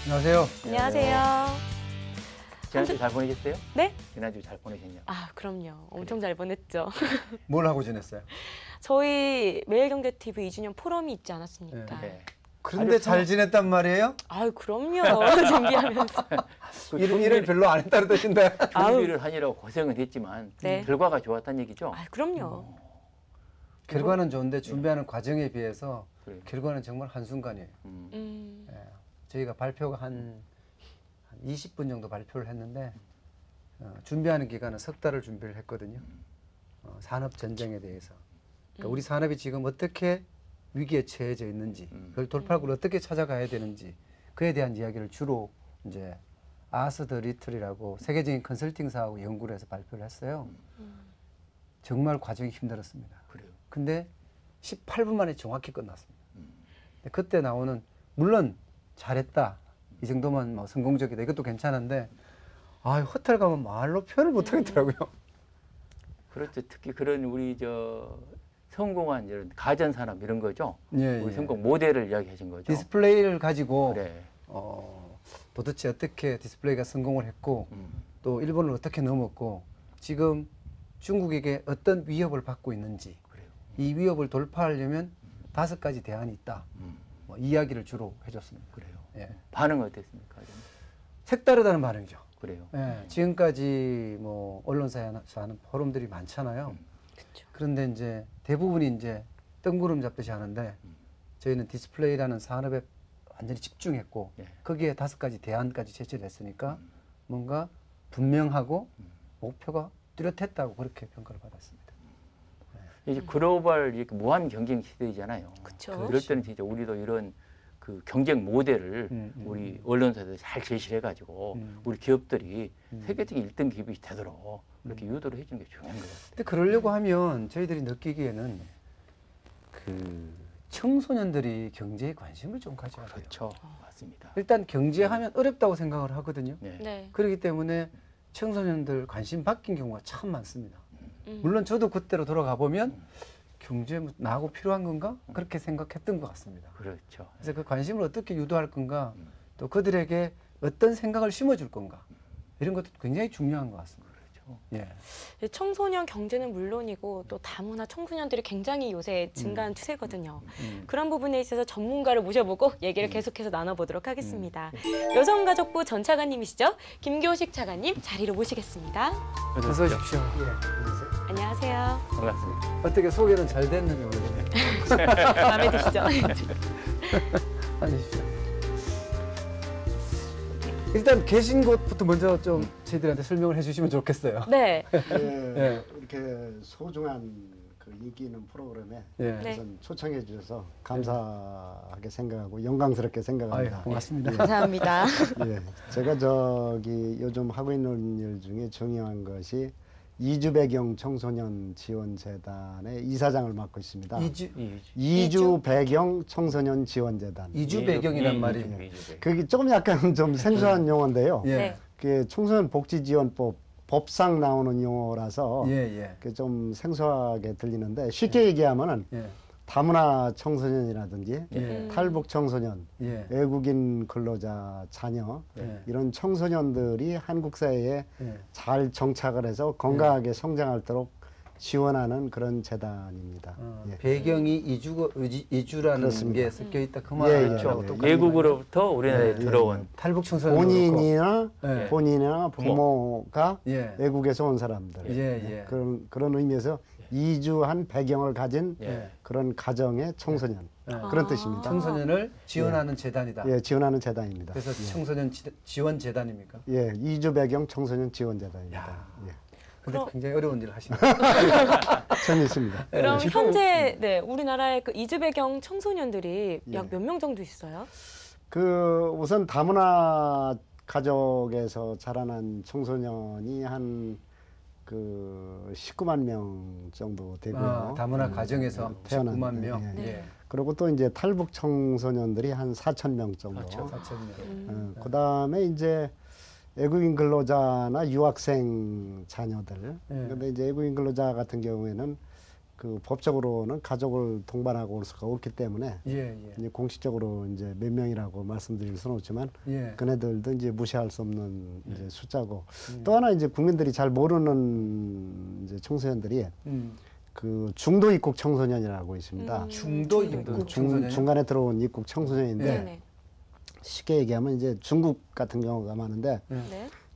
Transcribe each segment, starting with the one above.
안녕하세요. 안녕하세요. 지난주 잘 보내셨어요? 네? 지난주 잘 보내셨냐고. 아, 그럼요. 엄청 잘 보냈죠. 뭘 하고 지냈어요? 저희 매일경제TV 2주년 포럼이 있지 않았습니까? 네. 그런데 잘 지냈단 말이에요? 아유, 그럼요. 준비하면서. 일을 별로 안 했다는 뜻인데. 준비를 하느라고 고생은 했지만 네. 결과가 좋았다는 얘기죠? 아, 그럼요. 결과는 좋은데 준비하는 과정에 비해서 그래요. 결과는 정말 한순간이에요. 예. 저희가 발표가 한 20분 정도 발표를 했는데 준비하는 기간은 석 달을 준비를 했거든요. 산업 전쟁에 대해서. 그러니까 우리 산업이 지금 어떻게 위기에 처해져 있는지, 그걸 돌파구를 어떻게 찾아가야 되는지, 그에 대한 이야기를 주로 이제 아스 더 리틀이라고 세계적인 컨설팅사하고 연구를 해서 발표를 했어요. 정말 과정이 힘들었습니다. 그래요. 근데 18분 만에 정확히 끝났습니다. 근데 그때 나오는, 물론 잘했다, 이 정도면 뭐 성공적이다, 이것도 괜찮은데, 아, 호텔 가면 말로 표현을 못 하겠더라고요. 그렇죠. 특히 그런 우리 성공한 이런 가전 산업 이런 거죠. 예, 우리 예. 성공 모델을 이야기하신 거죠. 디스플레이를 가지고 그래. 도대체 어떻게 디스플레이가 성공을 했고 또 일본을 어떻게 넘었고 지금 중국에게 어떤 위협을 받고 있는지, 그래요. 이 위협을 돌파하려면 5가지 대안이 있다. 뭐 이야기를 주로 해줬습니다. 그래요. 예. 반응은 어땠습니까? 색다르다는 반응이죠. 그래요. 예. 지금까지 뭐 언론사에서 하는 포럼들이 많잖아요. 그렇죠. 그런데 이제 대부분이 이제 뜬구름 잡듯이 하는데 저희는 디스플레이라는 산업에 완전히 집중했고 예. 거기에 5가지 대안까지 제시를 했으니까 뭔가 분명하고 목표가 뚜렷했다고 그렇게 평가를 받았습니다. 이제 글로벌 이렇게 무한 경쟁 시대이잖아요. 그쵸. 이럴 때는 진짜 우리도 이런 그 경쟁 모델을 우리 언론사들 잘 제시를 해가지고 우리 기업들이 세계적인 1등 기업이 되도록 그렇게 유도를 해주는 게 중요한 것 같아요. 근데 그러려고 하면 저희들이 느끼기에는 그 청소년들이 경제에 관심을 좀 가져야 돼요. 그렇죠. 맞습니다. 일단 경제하면 어렵다고 생각을 하거든요. 네. 네. 그렇기 때문에 청소년들 관심 바뀐 경우가 참 많습니다. 물론 저도 그때로 돌아가 보면 경제 나하고 필요한 건가? 그렇게 생각했던 것 같습니다. 그렇죠. 그래서 그 관심을 어떻게 유도할 건가? 또 그들에게 어떤 생각을 심어줄 건가? 이런 것도 굉장히 중요한 것 같습니다. 그렇죠. 예. 청소년 경제는 물론이고 또 다문화 청소년들이 굉장히 요새 증가한 추세거든요. 그런 부분에 있어서 전문가를 모셔보고 얘기를 계속해서 나눠보도록 하겠습니다. 여성가족부 전 차관님이시죠? 김교식 차관님 자리로 모시겠습니다. 어서 오십시오. 안녕하세요. 반갑습니다. 어떻게 소개는 잘 됐는지 모르겠네요. 마음에 드시죠? 앉으십시오. 일단 계신 곳부터 먼저 좀 저희들한테 설명을 해주시면 좋겠어요. 네. 예, 이렇게 소중한 그 인기 있는 프로그램에 예. 네. 우선 초청해 주셔서 감사하게 생각하고 영광스럽게 생각합니다. 아유, 고맙습니다. 감사합니다. 예, 제가 요즘 하고 있는 일 중에 중요한 것이 이주배경 청소년 지원재단의 이사장을 맡고 있습니다. 이주배경 청소년 지원재단. 이주 배경이란 말이. 그게 조금 약간 좀 생소한 용어인데요. 예. 네. 그 청소년 복지지원법 법상 나오는 용어라서 예. 그 좀 생소하게 들리는데 쉽게 얘기하면은 예. 다문화 청소년이라든지 예. 탈북 청소년, 예. 외국인 근로자 자녀 예. 이런 청소년들이 한국 사회에 예. 잘 정착을 해서 건강하게 성장하도록 지원하는 그런 재단입니다. 예. 배경이 이주라는 그렇습니다. 게 섞여 있다 그 예, 말이죠. 예, 예. 외국으로부터 우리나라에 들어온 탈북 청소년 본인이나 부모가 예. 외국에서 온 사람들 예. 그런 의미에서 이주한 배경을 가진 예. 그런 가정의 청소년 그런 뜻입니다. 청소년을 지원하는 재단이다. 예, 지원하는 재단입니다. 그래서 청소년 지원 재단입니까? 예, 이주 배경 청소년 지원 재단입니다. 예. 근데 굉장히 어려운 일을 하시네요. 재미있습니다. 그럼 현재 우리나라의 그 이주 배경 청소년들이 약 몇 명 정도 있어요? 그 우선 다문화 가족에서 자라난 청소년이 한 그 19만 명 정도 되고요. 다문화 가정에서 태어난 19만 명. 예. 예. 그리고 또 이제 탈북 청소년들이 한 4천 명 정도. 4천 명. 그다음에 이제 외국인 근로자나 유학생 자녀들. 그런데 이제 외국인 근로자 같은 경우에는 그 법적으로는 가족을 동반하고 올 수가 없기 때문에 이제 공식적으로 이제 몇 명이라고 말씀드릴 수는 없지만 그네들도 이제 무시할 수 없는 이제 숫자고 또 하나 이제 국민들이 잘 모르는 이제 청소년들이 그 중도 입국 청소년이라고 있습니다. 중도 입국 청소년 중간에 들어온 입국 청소년인데 쉽게 얘기하면 이제 중국 같은 경우가 많은데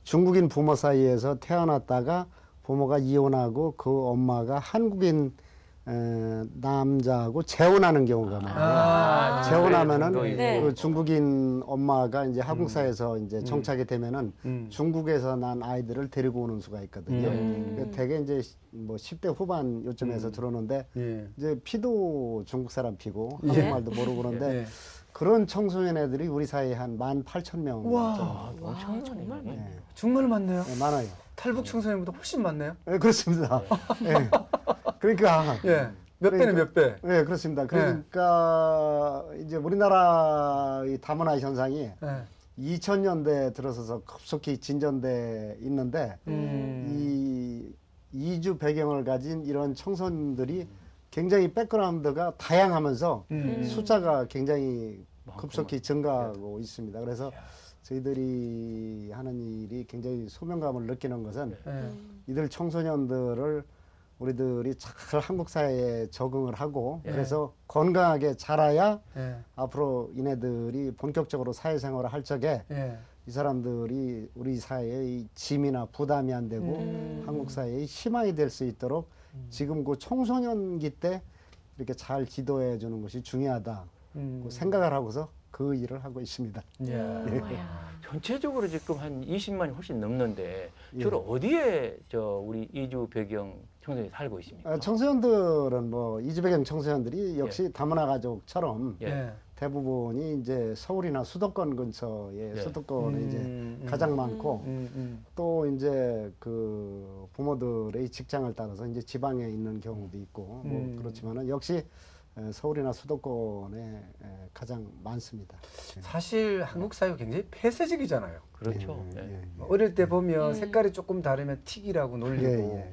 중국인 부모 사이에서 태어났다가 부모가 이혼하고 그 엄마가 한국인 남자하고 재혼하는 경우가 많아요. 재혼하면은 그 중국인 엄마가 이제 한국 사회에서 이제 정착이 되면은 중국에서 난 아이들을 데리고 오는 수가 있거든요. 되게 이제 뭐 10대 후반 요쯤에서 들어오는데 이제 피도 중국 사람 피고 한국말도 모르고 그런데 그런 청소년 애들이 우리 사이에 한 18,000명. 와, 정말 많네요. 정말 많네요. 네, 많아요. 탈북 청소년보다 훨씬 많네요. 네, 그렇습니다. 네. 그러니까 몇 배는 몇 배? 네, 그렇습니다. 그러니까 이제 우리나라 이 다문화 현상이 2000년대 들어서서 급속히 진전돼 있는데 이 이주 배경을 가진 이런 청소년들이 굉장히 백그라운드가 다양하면서 숫자가 굉장히 급속히 증가하고 있습니다. 그래서 저희들이 하는 일이 굉장히 소명감을 느끼는 것은 이들 청소년들을 우리들이 잘 한국 사회에 적응을 하고 그래서 건강하게 자라야 앞으로 이네들이 본격적으로 사회생활을 할 적에 이 사람들이 우리 사회의 짐이나 부담이 안 되고 한국 사회의 희망이 될 수 있도록 지금 그 청소년기 때 이렇게 잘 지도해 주는 것이 중요하다 생각을 하고서 그 일을 하고 있습니다. 전체적으로 지금 한 20만이 훨씬 넘는데 주로 어디에 우리 이주 배경 청소년이 살고 있습니까? 청소년들은 뭐 이주 배경 청소년들이 역시 다문화 가족처럼 대부분이 이제 서울이나 수도권 근처에 수도권에 이제 가장 많고 또 이제 그 부모들의 직장을 따라서 이제 지방에 있는 경우도 있고 뭐 그렇지만은 역시 서울이나 수도권에 가장 많습니다. 사실 한국 사회가 굉장히 폐쇄적이잖아요. 그렇죠. 어릴 때 보면 색깔이 조금 다르면 틱이라고 놀리고.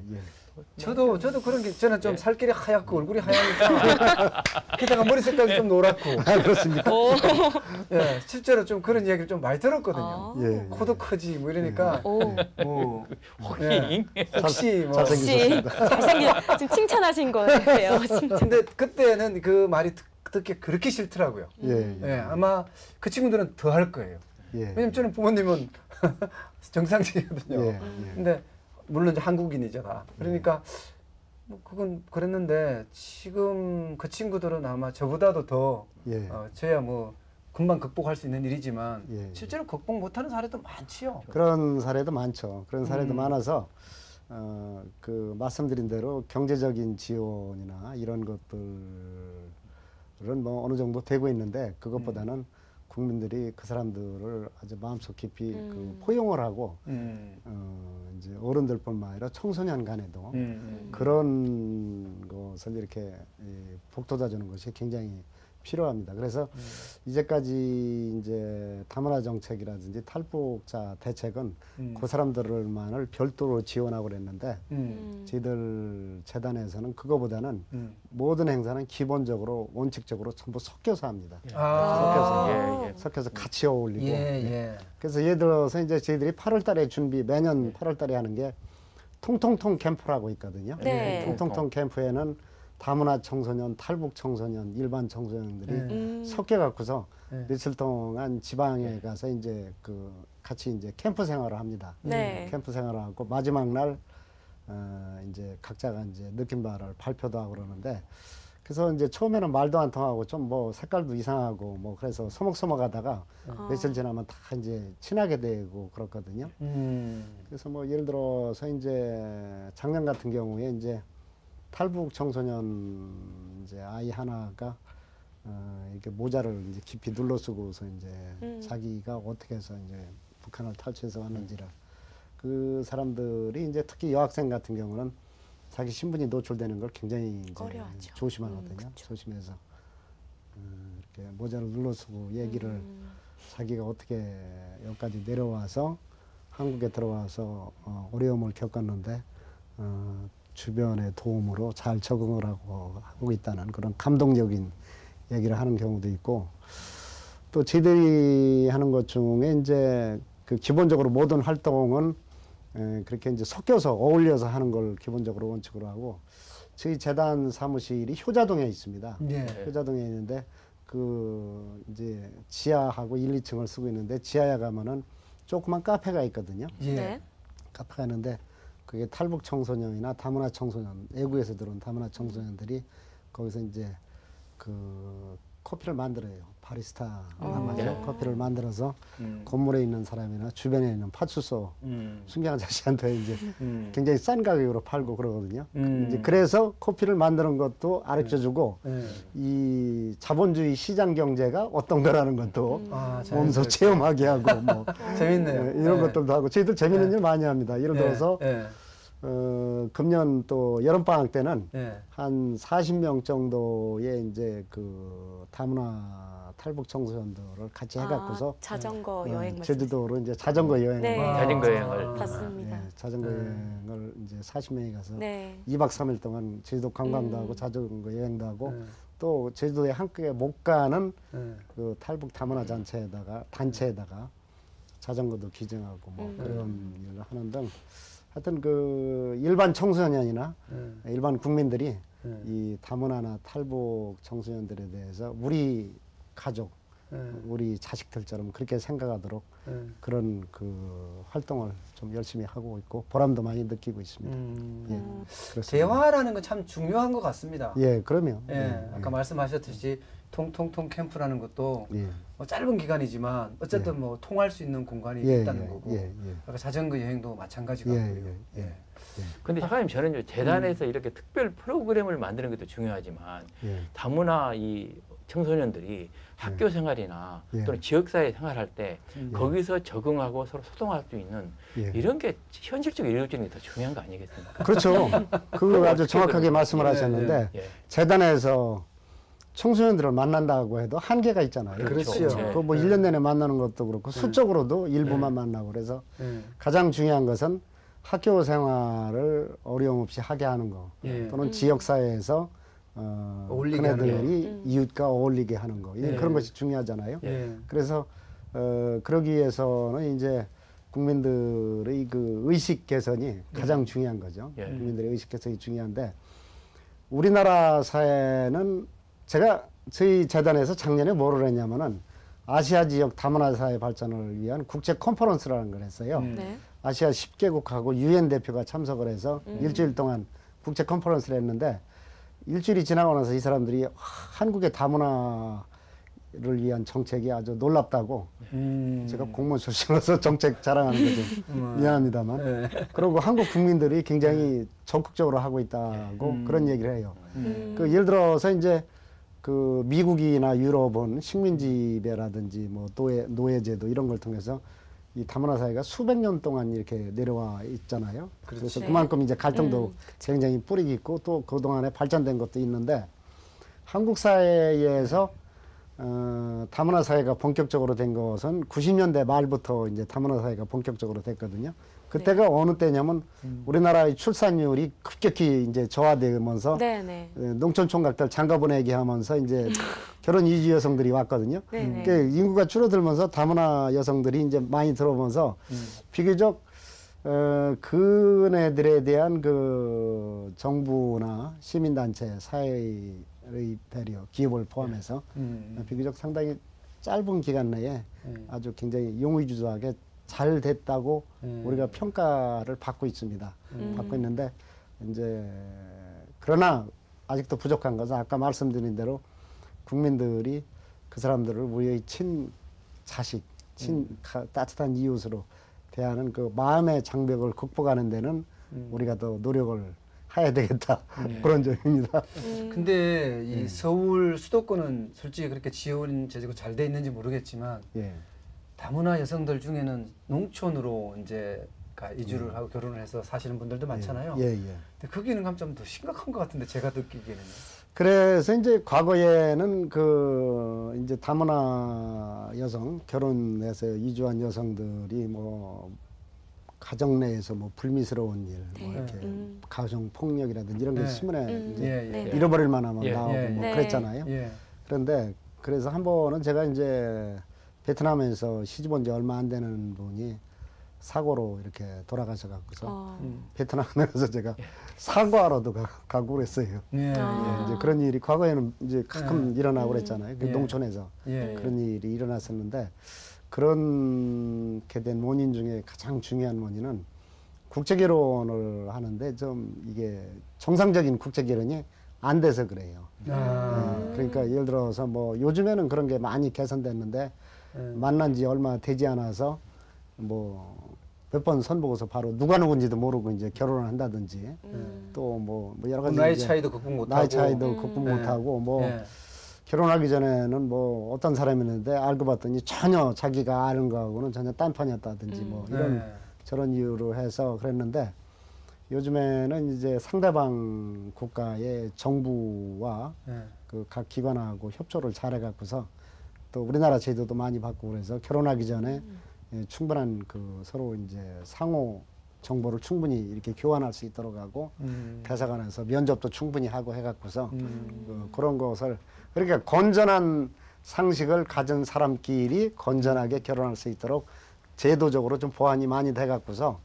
저도 그런 게 저는 좀 살길이 하얗고 얼굴이 하얘니까 게다가 머리 색깔이 좀 노랗고. 그렇습니까? 실제로 좀 그런 이야기를 좀 많이 들었거든요. 코도 크지 뭐 이러니까 혹시 뭐 지금 칭찬하신 거예요. 근데 그때는 그 말이 듣기 그렇게 싫더라고요. 아마 그 친구들은 더 할 거예요. 왜냐면 저는 부모님은 정상적이거든요. 근데 물론 이제 한국인이죠 다. 그러니까 뭐 그건 그랬는데 지금 그 친구들은 아마 저보다도 더 저야 뭐 금방 극복할 수 있는 일이지만 실제로 극복 못하는 사례도 많지요. 그런 사례도 많죠. 그런 사례도 많아서 그 말씀드린 대로 경제적인 지원이나 이런 것들은 뭐 어느 정도 되고 있는데 그것보다는 국민들이 그 사람들을 아주 마음속 깊이 그 포용을 하고 이제 어른들뿐만 아니라 청소년 간에도 그런 것을 이렇게 북돋아 주는 것이 굉장히 필요합니다. 그래서 이제까지 이제 다문화 정책이라든지 탈북자 대책은 그 사람들만을 별도로 지원하고 그랬는데 저희들 재단에서는 그거보다는 모든 행사는 기본적으로 원칙적으로 전부 섞여서 합니다. 섞여서 같이 어울리고. 그래서 예를 들어서 이제 저희들이 8월달에 매년 8월달에 하는 게 통통통 캠프라고 있거든요. 통통통 캠프에는 다문화 청소년, 탈북 청소년, 일반 청소년들이 섞여 갖고서 며칠 동안 지방에 가서 이제 그 같이 이제 캠프 생활을 합니다. 캠프 생활을 하고 마지막 날 이제 각자가 이제 느낀 바를 발표도 하고 그러는데 그래서 이제 처음에는 말도 안 통하고 좀 뭐 색깔도 이상하고 뭐 그래서 서먹서먹하다가 며칠 지나면 다 이제 친하게 되고 그렇거든요. 그래서 뭐 예를 들어서 이제 작년 같은 경우에 이제 탈북 청소년 이제 아이 하나가 이렇게 모자를 이제 깊이 눌러 쓰고서 이제 자기가 어떻게 해서 이제 북한을 탈출해서 왔는지를 그 사람들이 이제 특히 여학생 같은 경우는 자기 신분이 노출되는 걸 굉장히 이제 조심하거든요. 조심해서 이렇게 모자를 눌러 쓰고 얘기를 자기가 어떻게 여기까지 내려와서 한국에 들어와서 어려움을 겪었는데 주변의 도움으로 잘 적응을 하고 있다는 그런 감동적인 얘기를 하는 경우도 있고, 또 저희들이 하는 것 중에 이제 그 기본적으로 모든 활동은 그렇게 이제 섞여서 어울려서 하는 걸 기본적으로 원칙으로 하고, 저희 재단 사무실이 효자동에 있습니다. 예. 효자동에 있는데 그 이제 지하하고 1, 2층을 쓰고 있는데, 지하에 가면은 조그만 카페가 있거든요. 예. 네. 카페가 있는데 그게 탈북 청소년이나 다문화 청소년, 외국에서 들어온 다문화 청소년들이 거기서 이제 그 커피를 만들어요. 바리스타 만나서 커피를 만들어서 건물에 있는 사람이나 주변에 있는 파출소 순경 아저씨한테 이제 굉장히 싼 가격으로 팔고 그러거든요. 이제 그래서 커피를 만드는 것도 가르쳐주고 이 자본주의 시장 경제가 어떤 거라는 것도 몸소 체험하게 하고 뭐 재밌네요. 이런 것들도 하고, 저희들 재밌는 일 많이 합니다. 예를 들어서 금년 또 여름방학 때는 한 40명 정도의 이제 그 다문화 탈북 청소년들을 같이 해갖고서 자전거 여행 제주도로 이제 자전거 여행을 자전거 여행을 봤습니다. 자전거 여행을 이제 40명이 가서 네. 2박 3일 동안 제주도 관광도 하고 자전거 여행도 하고 또 제주도에 한국에 못 가는 그 탈북 다문화 단체에다가 자전거도 기증하고 뭐 그런 일을 하는 등, 하여튼 그 일반 청소년이나 일반 국민들이 이 다문화나 탈북 청소년들에 대해서 우리 가족, 우리 자식들처럼 그렇게 생각하도록 그런 그 활동을 좀 열심히 하고 있고 보람도 많이 느끼고 있습니다. 예, 그렇습니다. 대화라는 건 참 중요한 것 같습니다. 예, 그러면. 아까 말씀하셨듯이 통통통 캠프라는 것도 예. 뭐 짧은 기간이지만 어쨌든 뭐 통할 수 있는 공간이 있다는 거고, 아까 자전거 여행도 마찬가지 같고요. 근데 작가님, 저는 재단에서 이렇게 특별 프로그램을 만드는 것도 중요하지만 다문화 이 청소년들이 학교 생활이나 또는 지역사회 생활할 때 거기서 적응하고 서로 소통할 수 있는 이런 게 현실적으로 이루어지는 게 더 중요한 거 아니겠습니까? 그렇죠. 그거 아주 정확하게 말씀을 하셨는데 재단에서 청소년들을 만난다고 해도 한계가 있잖아요. 그렇죠. 그 뭐 1년 내내 만나는 것도 그렇고 수적으로도 일부만 만나고, 그래서 가장 중요한 것은 학교 생활을 어려움 없이 하게 하는 거, 또는 지역사회에서 그네들이 이웃과 어울리게 하는 거, 그런 것이 중요하잖아요. 그래서 그러기 위해서는 이제 국민들의 그 의식 개선이 가장 중요한 거죠. 국민들의 의식 개선이 중요한데, 우리나라 사회는 제가 저희 재단에서 작년에 뭐를 했냐면은 아시아 지역 다문화 사회 발전을 위한 국제 컨퍼런스라는 걸 했어요. 아시아 10개국하고 UN 대표가 참석을 해서 일주일 동안 국제 컨퍼런스를 했는데, 일주일이 지나고 나서 이 사람들이 한국의 다문화를 위한 정책이 아주 놀랍다고, 제가 공무원 출신으로서 정책 자랑하는 게 좀 미안합니다만, 그리고 한국 국민들이 굉장히 적극적으로 하고 있다고 그런 얘기를 해요. 그 예를 들어서 이제 그 미국이나 유럽은 식민지배라든지 뭐 노예제도 이런 걸 통해서 이 다문화 사회가 수백 년 동안 이렇게 내려와 있잖아요. 그래서 그만큼 이제 갈등도 굉장히 뿌리 깊고 또 그동안에 발전된 것도 있는데, 한국 사회에서 다문화 사회가 본격적으로 된 것은 90년대 말부터 이제 다문화 사회가 본격적으로 됐거든요. 그때가 어느 때냐면 우리나라의 출산율이 급격히 이제 저하되면서 농촌 총각들 장가 보내기 하면서 이제 결혼 이주 여성들이 왔거든요. 그러니까 인구가 줄어들면서 다문화 여성들이 이제 많이 들어오면서 비교적 그네들에 대한 그 정부나 시민단체, 사회의 배려, 기업을 포함해서 비교적 상당히 짧은 기간 내에 아주 굉장히 용의주도하게 잘 됐다고 우리가 평가를 받고 있습니다. 받고 있는데, 이제 그러나 아직도 부족한 것은 아까 말씀드린 대로 국민들이 그 사람들을 우리의 친자식, 따뜻한 이웃으로 대하는 그 마음의 장벽을 극복하는 데는 우리가 더 노력을 해야 되겠다. 그런 점입니다. 근데 이 서울 수도권은 솔직히 그렇게 지원 제도가 잘 돼 있는지 모르겠지만, 다문화 여성들 중에는 농촌으로 이제 이주를 하고 결혼을 해서 사시는 분들도 많잖아요. 근데 거기는 감 좀 더 심각한 것 같은데, 제가 느끼기에는. 그래서 이제 과거에는 그 이제 다문화 여성 결혼해서 이주한 여성들이 뭐 가정 내에서 뭐 불미스러운 일, 네. 뭐 이렇게 가정 폭력이라든지 이런 게 신문에 이제 예, 예. 잃어버릴 만하면 예. 나오고 뭐 네. 그랬잖아요. 예. 그런데 그래서 한 번은 제가 이제 베트남에서 시집 온 지 얼마 안 되는 분이 사고로 이렇게 돌아가셔 갖고서 베트남에 가서 제가 사과하러도 가고 그랬어요. 예. 이제 그런 일이 과거에는 이제 가끔 일어나고 그랬잖아요. 그 예. 농촌에서 예. 그런 일이 일어났었는데 그렇게 된 원인 중에 가장 중요한 원인은 국제 결혼을 하는데 좀 이게 정상적인 국제 결혼이 안 돼서 그래요. 그러니까 예를 들어서 뭐 요즘에는 그런 게 많이 개선됐는데 만난 지 얼마 되지 않아서 뭐 몇 번 선보고서 바로 누가 누군지도 모르고 이제 결혼을 한다든지 또 뭐 여러 가지 나이 차이도 극복 못하고 나이 차이도 극복 못하고 뭐 결혼하기 전에는 뭐 어떤 사람이었는데 알고 봤더니 전혀 자기가 아는 거하고는 전혀 딴판이었다든지 뭐 이런 저런 이유로 해서 그랬는데 요즘에는 이제 상대방 국가의 정부와 그 각 기관하고 협조를 잘해 갖고서 또 우리나라 제도도 많이 바꾸고 그래서 결혼하기 전에 충분한 그 서로 이제 상호 정보를 충분히 이렇게 교환할 수 있도록 하고 대사관에서 면접도 충분히 하고 해갖고서 그런 것을 그러니까 건전한 상식을 가진 사람끼리 건전하게 결혼할 수 있도록 제도적으로 좀 보완이 많이 돼갖고서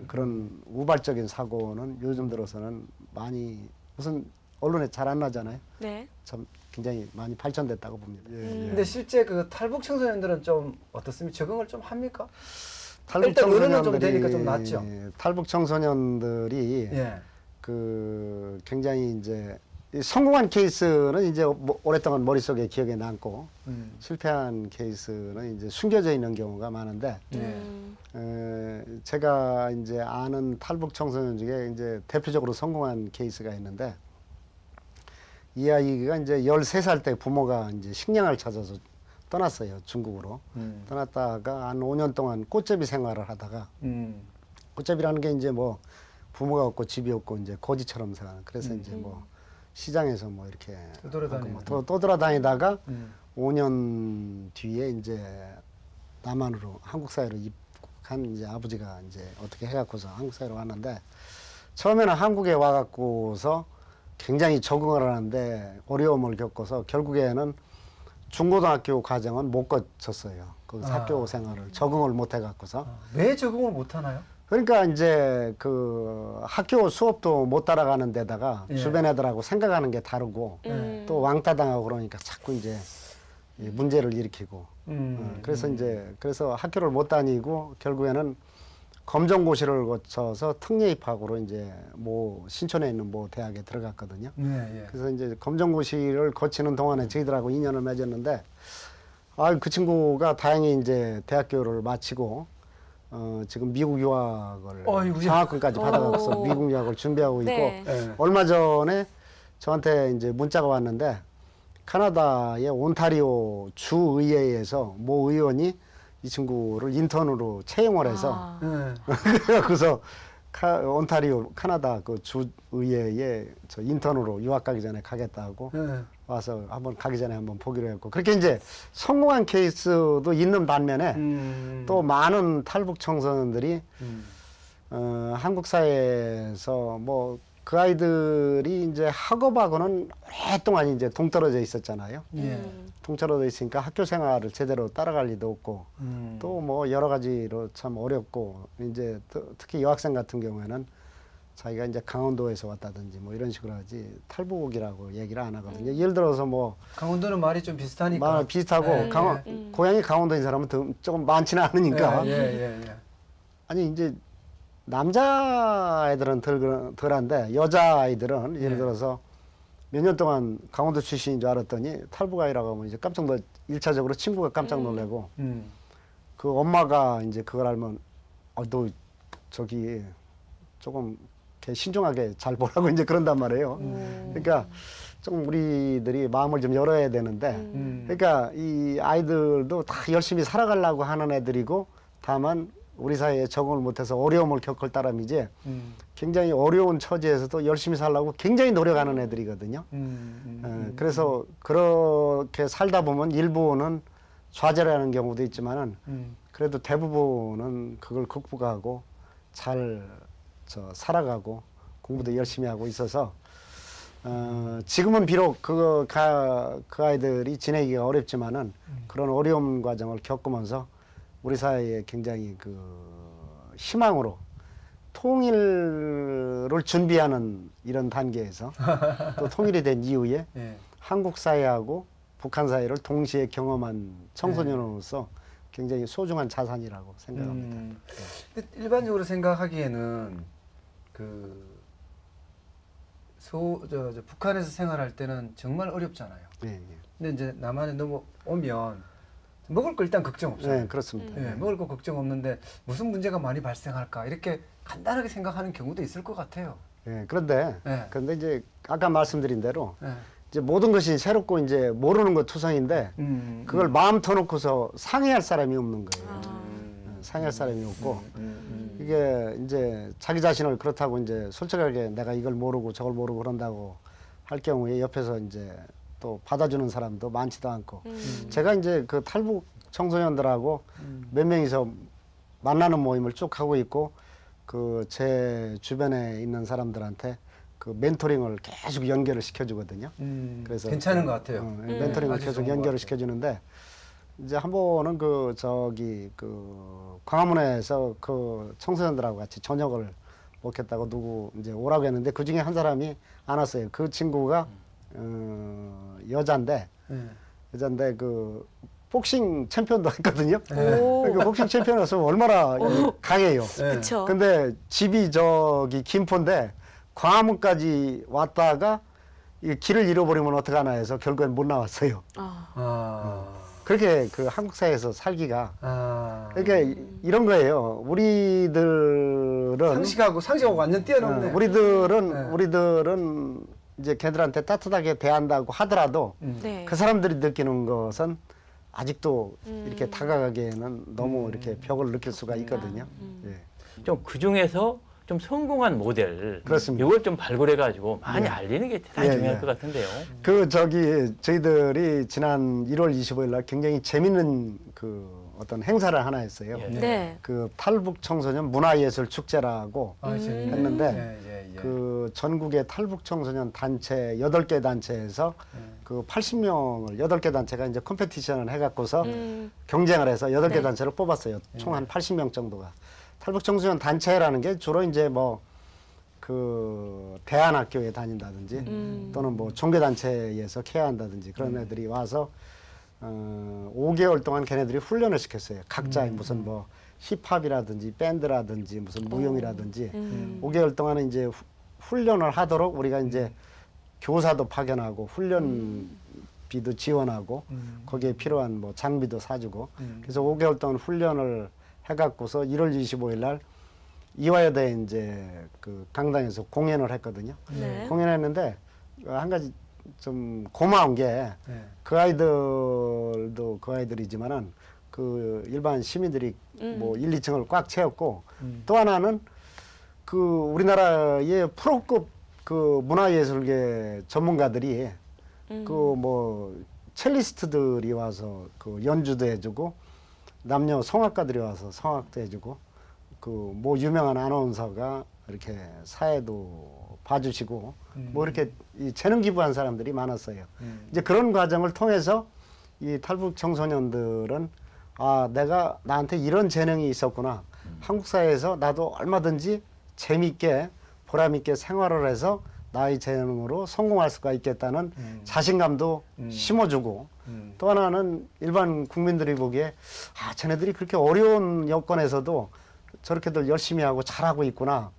그런 우발적인 사고는 요즘 들어서는 많이 무슨 언론에 잘 안 나잖아요. 네. 참 굉장히 많이 발전됐다고 봅니다. 근데 실제 그 탈북 청소년들은 좀 어떻습니까? 적응을 좀 합니까? 탈북 일단 어른은 좀 청소년들이 되니까 좀 낫죠. 탈북 청소년들이 예. 그 굉장히 이제 성공한 케이스는 이제 오랫동안 머릿속에 기억에 남고 실패한 케이스는 이제 숨겨져 있는 경우가 많은데 제가 이제 아는 탈북 청소년 중에 이제 대표적으로 성공한 케이스가 있는데 이 아이가 이제 13살 때 부모가 이제 식량을 찾아서 떠났어요. 중국으로. 떠났다가 한 5년 동안 꽃제비 생활을 하다가 꽃제비라는 게 이제 뭐 부모가 없고 집이 없고 이제 거지처럼 사는 그래서 이제 뭐 시장에서 뭐 이렇게 떠돌아다니다가 5년 뒤에 이제 남한으로 한국 사회로 입국한 이제 아버지가 이제 어떻게 해갖고서 한국 사회로 왔는데 처음에는 한국에 와갖고서 굉장히 적응을 하는데 어려움을 겪어서 결국에는 중고등학교 과정은 못 거쳤어요. 그 학교 생활을 적응을 못 해갖고서. 왜 적응을 못 하나요? 그러니까 이제 그 학교 수업도 못 따라가는 데다가 주변 애들하고 생각하는 게 다르고 또 왕따 당하고 그러니까 자꾸 이제 문제를 일으키고 그래서 이제 그래서 학교를 못 다니고 결국에는 검정고시를 거쳐서 특례입학으로 이제 뭐 신촌에 있는 뭐 대학에 들어갔거든요. 그래서 이제 검정고시를 거치는 동안에 저희들하고 인연을 맺었는데 그 친구가 다행히 이제 대학교를 마치고 지금 미국 유학을 장학금까지 받아가서 미국 유학을 준비하고 있고 얼마 전에 저한테 이제 문자가 왔는데 캐나다의 온타리오 주의회에서 모 의원이 이 친구를 인턴으로 채용을 해서 그래서 온타리오 캐나다 그 주의회에 저 인턴으로 유학 가기 전에 가겠다고 와서 한번 가기 전에 한번 보기로 했고 그렇게 이제 성공한 케이스도 있는 반면에 또 많은 탈북 청소년들이 한국 사회에서 뭐 그 아이들이 이제 학업하고는 오랫동안 이제 동떨어져 있었잖아요. 동떨어져 있으니까 학교 생활을 제대로 따라갈 리도 없고 또 뭐 여러 가지로 참 어렵고 이제 특히 여학생 같은 경우에는 자기가 이제 강원도에서 왔다든지 뭐 이런 식으로 하지 탈북이라고 얘기를 안 하거든요. 예를 들어서 뭐 강원도는 말이 좀 비슷하니까. 말 비슷하고 고향이 강원도인 사람은 조금 많지는 않으니까. 아니 이제 남자애들은 덜한데 여자아이들은 예를 들어서 몇 년 동안 강원도 출신인 줄 알았더니 탈북아이라고 하면 이제 깜짝 놀라 1차적으로 친구가 깜짝 놀래고 그 엄마가 이제 그걸 알면 너 저기 조금 신중하게 잘 보라고 이제 그런단 말이에요. 그러니까 좀 우리들이 마음을 좀 열어야 되는데 그러니까 이 아이들도 다 열심히 살아가려고 하는 애들이고 다만 우리 사회에 적응을 못해서 어려움을 겪을 따름이지 굉장히 어려운 처지에서도 열심히 살려고 굉장히 노력하는 애들이거든요. 그래서 그렇게 살다 보면 일부는 좌절하는 경우도 있지만은 그래도 대부분은 그걸 극복하고 잘 살아가고 공부도 열심히 하고 있어서 지금은 비록 그 아이들이 지내기가 어렵지만은 그런 어려운 과정을 겪으면서 우리 사회에 굉장히 그 희망으로 통일을 준비하는 이런 단계에서 또 통일이 된 이후에 예. 한국 사회하고 북한 사회를 동시에 경험한 청소년으로서 굉장히 소중한 자산이라고 생각합니다. 근데 일반적으로 생각하기에는 북한에서 생활할 때는 정말 어렵잖아요. 예, 예. 근데 이제 남한에 넘어오면 먹을 거 일단 걱정 없어요. 네, 그렇습니다. 예, 먹을 거 걱정 없는데 무슨 문제가 많이 발생할까 이렇게 간단하게 생각하는 경우도 있을 것 같아요. 예, 그런데 이제 아까 말씀드린 대로 예. 이제 모든 것이 새롭고 이제 모르는 것 투성인데 그걸 마음 터놓고서 상의할 사람이 없는 거예요. 상의할 사람이 없고 이게 이제 자기 자신을 그렇다고 이제 솔직하게 내가 이걸 모르고 저걸 모르고 그런다고 할 경우에 옆에서 이제 또 받아주는 사람도 많지도 않고 제가 이제 그 탈북 청소년들하고 몇 명이서 만나는 모임을 쭉 하고 있고 그 제 주변에 있는 사람들한테 그 멘토링을 계속 연결을 시켜주거든요. 그래서 괜찮은 것 같아요. 멘토링을 계속 연결을 시켜주는데 이제 한 번은 그 광화문에서 그 청소년들하고 같이 저녁을 먹겠다고 누구 이제 오라고 했는데 그 중에 한 사람이 안 왔어요. 그 친구가 여잔데 그 복싱 챔피언도 했거든요. 그러니까 복싱 챔피언이어서 얼마나 강해요. 그렇죠. 근데 집이 저기 김포인데 광화문까지 왔다가 이 길을 잃어버리면 어떡하나 해서 결국엔 못 나왔어요. 그렇게 그 한국 사회에서 살기가 그러니까 이런 거예요. 우리들은 상식하고 완전 뛰어넘네. 우리들은 이제 걔들한테 따뜻하게 대한다고 하더라도 네. 그 사람들이 느끼는 것은 아직도 이렇게 다가가기에는 너무 이렇게 벽을 느낄 수가 있거든요. 예. 좀 그 중에서 좀 성공한 모델, 그렇습니다. 이걸 좀 발굴해가지고 많이 알리는 게 대단히 중요할 것 같은데요. 저희들이 지난 1월 25일 날 굉장히 재밌는 그 어떤 행사를 하나 했어요. 네. 그 탈북 청소년 문화예술 축제라고 했는데 그 전국의 탈북 청소년 단체 8개 단체에서 그 80명을 8개 단체가 이제 컴페티션을 해갖고서 경쟁을 해서 8개 단체를 뽑았어요. 총 한 80명 정도가. 탈북 청소년 단체라는 게 주로 이제 뭐 그 대안학교에 다닌다든지 또는 뭐 종교단체에서 케어한다든지 그런 애들이 와서 5개월 동안 걔네들이 훈련을 시켰어요. 각자 무슨 뭐 힙합이라든지 밴드라든지 무슨 무용이라든지 5개월 동안은 이제 훈련을 하도록 우리가 이제 교사도 파견하고 훈련비도 지원하고 거기에 필요한 뭐 장비도 사주고 그래서 5개월 동안 훈련을 해갖고서 1월 25일 날 이화여대에 이제 그 강당에서 공연을 했거든요. 네. 공연했는데 한 가지 좀 고마운 게 그 아이들도 그 아이들이지만은 그 일반 시민들이 뭐 1, 2층을 꽉 채웠고 또 하나는 그 우리나라의 프로급 그 문화예술계 전문가들이 그 뭐 첼리스트들이 와서 그 연주도 해주고 남녀 성악가들이 와서 성악도 해주고 그 뭐 유명한 아나운서가 이렇게 사회도 봐주시고 뭐 이렇게 이 재능 기부한 사람들이 많았어요. 이제 그런 과정을 통해서 이 탈북 청소년들은 아 내가 나한테 이런 재능이 있었구나. 한국 사회에서 나도 얼마든지 재미있게 보람있게 생활을 해서 나의 재능으로 성공할 수가 있겠다는 자신감도 심어주고 또 하나는 일반 국민들이 보기에 아 쟤네들이 그렇게 어려운 여건에서도 저렇게들 열심히 하고 잘하고 있구나.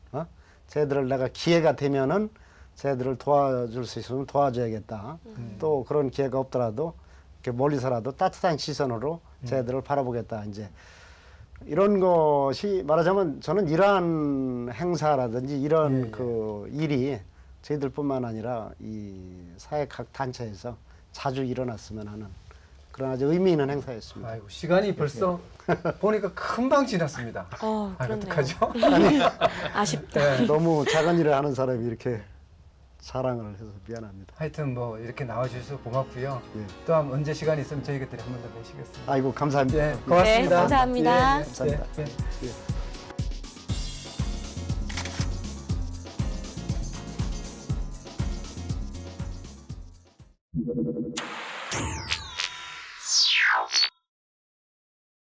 쟤들을 내가 기회가 되면은 쟤들을 도와줄 수 있으면 도와줘야겠다. 또 그런 기회가 없더라도 이렇게 멀리서라도 따뜻한 시선으로 쟤들을 바라보겠다. 이제 이런 것이 말하자면 저는 이러한 행사라든지 이런 그 일이 저희들뿐만 아니라 이 사회 각 단체에서 자주 일어났으면 하는 그런 아주 의미 있는 행사였습니다. 아이고 시간이 벌써 보니까 금방 지났습니다. 그렇네요. 어떡하죠? 아쉽다. 네, 너무 작은 일을 하는 사람이 이렇게 자랑을 해서 미안합니다. 하여튼 뭐 이렇게 나와주셔서 고맙고요. 예. 또 언제 시간 있으면 저희들이 한 번 더 뵈시겠습니다. 아이고 감사합니다. 네, 고맙습니다. 네, 감사합니다. 감사합니다. 네, 네. 예.